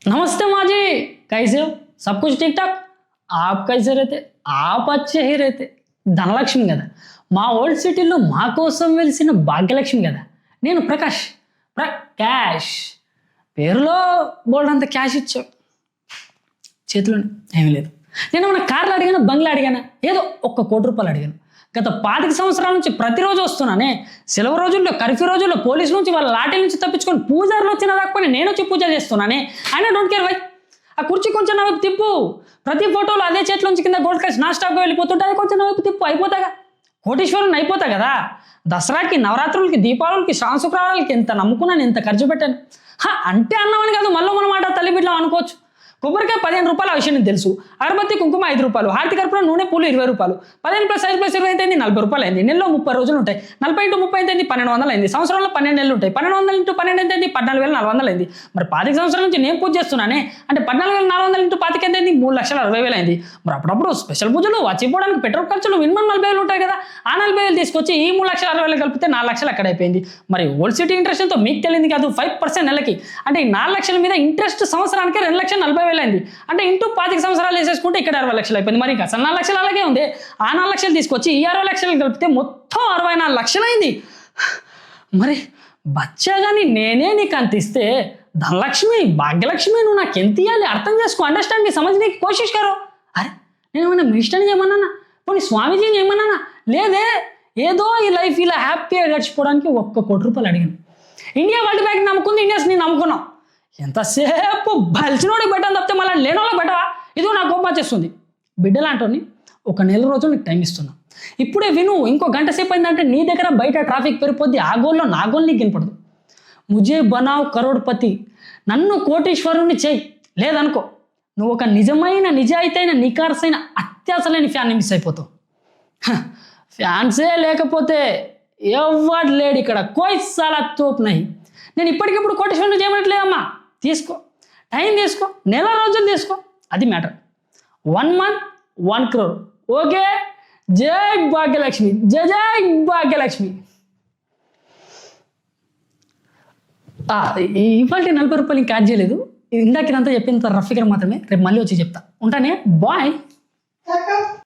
नमस्ते माँ जी, कैसे हो? सब कुछ ठीक ठाक? आप कैसे रहते? आप अच्छे ही रहते. ధనలక్ష్మి కదా మా ఓల్డ్ సిటీలో మా కోసం వెలిసిన భాగ్యలక్ష్మి కదా నేను ప్రకాష్ పేరులో బోల్డ్ అంత క్యాష్ ఇచ్చావు చేతిలో ఏమీ లేదు. నేను మన కార్లు అడిగాను, బంగ్లా అడిగాను, ఏదో ₹1,00,00,000 అడిగాను. గత 25 సంవత్సరాల నుంచి ప్రతిరోజు వస్తున్నానే. సెలవు రోజుల్లో, కర్ఫ్యూ రోజుల్లో పోలీసు నుంచి వాళ్ళ లాఠీ నుంచి తప్పించుకొని పూజారులు వచ్చిన దాకపోయి నేను వచ్చి పూజ చేస్తున్నానే. అయినా డోంట్ కేర్ వై. ఆ కుర్చీ కొంచెం నా వైపు తిప్పు. ప్రతి ఫోటోలో అదే చేతిలోంచి కింద గోల్డ్ కాష్ నా స్టాప్గా వెళ్ళిపోతుంటే అది కొంచెం నా వైపు తిప్పు, అయిపోతాగా. కోటీశ్వరుని అయిపోతా కదా. దసరాకి, నవరాత్రులకి, దీపావళికి, శుక్రవారాలకి ఎంత నమ్ముకున్నాను, ఎంత ఖర్చు పెట్టాను. అంటే అన్నామని కాదు, మళ్ళీ మనం మాట తల్లి బిడ్డలు అనుకోవచ్చు. కొబ్బరికాయ ₹15 ఆ విషయం నీకు తెలుసు. అగరబత్తి కుంకుమ ₹5, హారతి కర్పూరం నూనె పూలు ₹20, 15 + 5 + 20 అయితే ₹40 అయింది. నెలలో 30 రోజులు ఉంటాయి. 40 × 30 అయితే 1200 అయింది. సంవత్సరంలో 12 నెలలు ఉంటాయి. 1200 × 12 అయితే 14,400 అయింది. మరి 25 సంవత్సరాల నుంచి నేను పూజ చేస్తున్నానే, అంటే 14,400 × 25 అయితే 3,60,000 అయింది. మరి అప్పుడప్పుడు స్పెషల్ పూజలు, వచ్చిపోవడానికి పెట్రోల్ ఖర్చులు మినిమం 40,000 ఉంటాయి కదా. ఆ 40,000 తీసుకొచ్చి ఈ 3,60,000 కలిపితే 4,00,000 అక్కడ అయిపోయింది. మరి ఓల్డ్ సిటీ ఇంట్రెస్ట్ ఎంతో మీకు తెలియదు కాదు, 5% నెలకి. అంటే ఈ 4,00,000 మీద ఇంట్రెస్ట్ సంవత్సరానికి 2,40,000 అయింది. అంటే ఇంటూ 25 సంవత్సరాలు వేసేసుకుంటే ఇక్కడ 60,00,000 అయిపోయింది. మరి ఇంకా అసలు 4,00,000 అలాగే ఉంది. ఆ 4,00,000 తీసుకొచ్చి ఈ 60,00,000 కలిపితే మొత్తం 64,00,000 అయింది. మరి బచ్చాగాని నేనే నీకు అంత ఇస్తే ధనలక్ష్మి, భాగ్యలక్ష్మి నువ్వు నాకు ఎంత ఇవ్వాలి? అర్థం చేసుకో, అండర్స్టాండ్ మీ సమజ్ నీకు కోషిష్ కరో. అరే నేను ఏమన్నా మినిస్టర్ని చేయమన్నానా, పోనీ స్వామీజీని ఏమన్నానా? లేదే, ఏదో ఈ లైఫ్ ఇలా హ్యాపీగా గడిచిపోవడానికి ₹1,00,00,000 అడిగాను. ఇండియా వరల్డ్ బ్యాంక్ నమ్ముకుంది, ఇండియాస్ నేను నమ్ముకున్నాం. ఎంతసేపు బలిచినోడికి పెట్టని తప్పితే మళ్ళీ లేనోళ్ళకి పెట్టవా? ఇది నా కోపం వచ్చేస్తుంది. బిడ్డలాంటోని 1 నెల రోజులు నీకు టైం ఇస్తున్నా. ఇప్పుడే విను, ఇంకో గంట సేపు అయిందంటే నీ దగ్గర బయట ట్రాఫిక్ పెరిగిపోద్ది. ఆ గోల్లో నా గోల్ నీకు వినపడదు. ముజే బనావ్ కరోడ్పతి, నన్ను కోటీశ్వరుణ్ణి చేయి. లేదనుకో, నువ్వు ఒక నిజమైన, నిజాయితైన, నికార్సైన, అత్యాసలేని ఫ్యాన్ని మిస్ అయిపోతావు. ఫ్యాన్సే లేకపోతే ఎవడు లేడు ఇక్కడ, కోయి సాలా తోపు నహి. నేను ఇప్పటికిప్పుడు కోటీశ్వరుని చేయమనట్లేదమ్మా. తీసుకో, టైం తీసుకో, నెల రోజులు తీసుకో, అది మ్యాటర్. 1 month 1 crore. ఓకే, జై భాగ్యలక్ష్మి, జై జై భాగ్యలక్ష్మి. ఇవాళ ₹40 ఇంకా యాడ్ చేయలేదు. ఇందాక ఇదంతా చెప్పినంత రఫ్ ఫిగర్ మాత్రమే. రేపు మళ్ళీ వచ్చి చెప్తా. ఉంటానే, బాయ్.